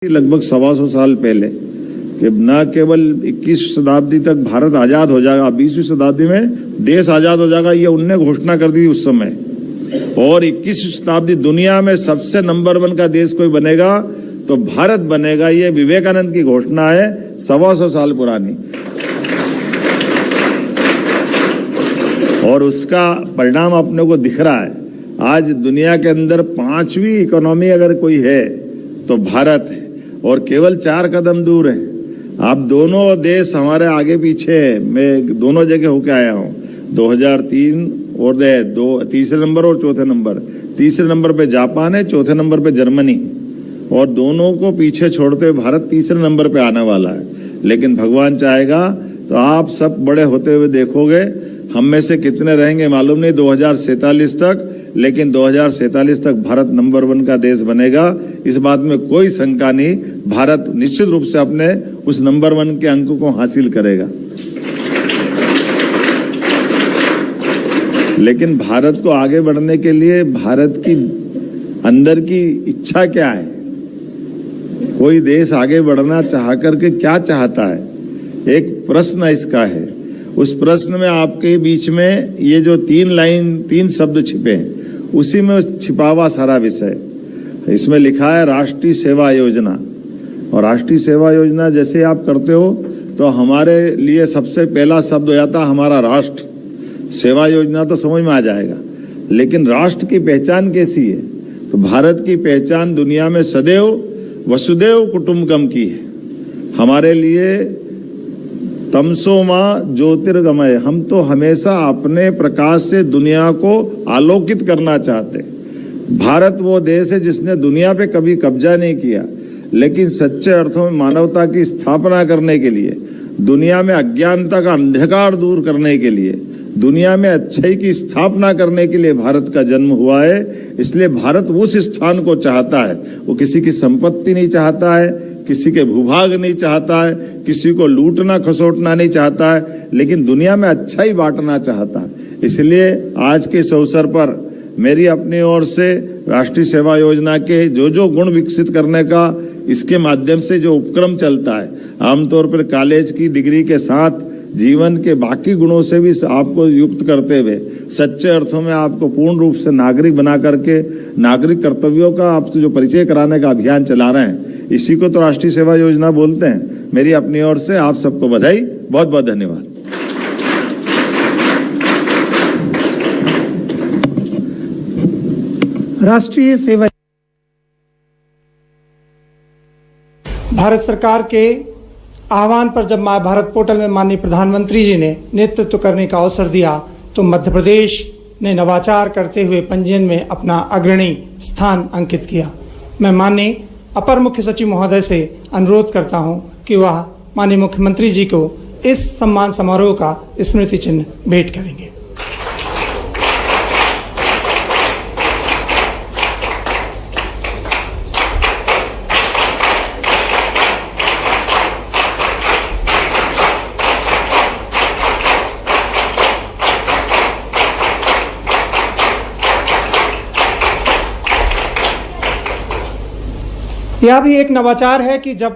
लगभग 125 साल पहले कि न केवल 21 शताब्दी तक भारत आजाद हो जाएगा, 20वीं शताब्दी में देश आजाद हो जाएगा, ये उनने घोषणा कर दी उस समय। और 21 शताब्दी दुनिया में सबसे नंबर 1 का देश कोई बनेगा तो भारत बनेगा, ये विवेकानंद की घोषणा है 125 साल पुरानी। और उसका परिणाम अपने को दिख रहा है। आज दुनिया के अंदर 5वीं इकोनॉमी अगर कोई है तो भारत है, और केवल 4 कदम दूर है। आप दोनों देश हमारे आगे पीछे हैं। मैं दोनों जगह होके आया हूँ, 2003 और तीसरे नंबर और चौथे नंबर। तीसरे नंबर पे जापान है, चौथे नंबर पे जर्मनी, और दोनों को पीछे छोड़ते हुए भारत तीसरे नंबर पे आने वाला है। लेकिन भगवान चाहेगा तो आप सब बड़े होते हुए देखोगे। हम में से कितने रहेंगे मालूम नहीं 2047 तक, लेकिन 2047 तक भारत नंबर 1 का देश बनेगा, इस बात में कोई शंका नहीं। भारत निश्चित रूप से अपने उस नंबर 1 के अंक को हासिल करेगा। लेकिन भारत को आगे बढ़ने के लिए भारत की अंदर की इच्छा क्या है? कोई देश आगे बढ़ना चाह करके क्या चाहता है? एक प्रश्न इसका है। उस प्रश्न में आपके बीच में ये जो 3 शब्द छिपे हैं, उसी में छिपा हुआ सारा विषय। इसमें लिखा है राष्ट्रीय सेवा योजना। और राष्ट्रीय सेवा योजना जैसे आप करते हो तो हमारे लिए सबसे पहला शब्द हो जाता हमारा राष्ट्र। सेवा योजना तो समझ में आ जाएगा, लेकिन राष्ट्र की पहचान कैसी है? तो भारत की पहचान दुनिया में सदैव वसुदैव कुटुंबकम की है। हमारे लिए तमसो मां ज्योतिर्गमय, हम तो हमेशा अपने प्रकाश से दुनिया को आलोकित करना चाहते। भारत वो देश है जिसने दुनिया पे कभी कब्जा नहीं किया, लेकिन सच्चे अर्थों में मानवता की स्थापना करने के लिए, दुनिया में अज्ञानता का अंधकार दूर करने के लिए, दुनिया में अच्छाई की स्थापना करने के लिए भारत का जन्म हुआ है। इसलिए भारत उस स्थान को चाहता है। वो किसी की संपत्ति नहीं चाहता है, किसी के भूभाग नहीं चाहता है, किसी को लूटना खसोटना नहीं चाहता है, लेकिन दुनिया में अच्छाई बांटना चाहता है। इसलिए आज के इस अवसर पर मेरी अपनी ओर से राष्ट्रीय सेवा योजना के जो गुण विकसित करने का इसके माध्यम से जो उपक्रम चलता है, आमतौर पर कॉलेज की डिग्री के साथ जीवन के बाकी गुणों से भी आपको युक्त करते हुए सच्चे अर्थों में आपको पूर्ण रूप से नागरिक बना करके नागरिक कर्तव्यों का आपसे जो परिचय कराने का अभियान चला रहे हैं, इसी को तो राष्ट्रीय सेवा योजना बोलते हैं। मेरी अपनी ओर से आप सबको बधाई, बहुत बहुत धन्यवाद। राष्ट्रीय सेवा भारत सरकार के आह्वान पर जब माय भारत पोर्टल में माननीय प्रधानमंत्री जी ने नेतृत्व करने का अवसर दिया तो मध्य प्रदेश ने नवाचार करते हुए पंजीयन में अपना अग्रणी स्थान अंकित किया। मैं माननीय अपर मुख्य सचिव महोदय से अनुरोध करता हूं कि वह माननीय मुख्यमंत्री जी को इस सम्मान समारोह का स्मृति चिन्ह भेंट करेंगे। यह भी एक नवाचार है कि जब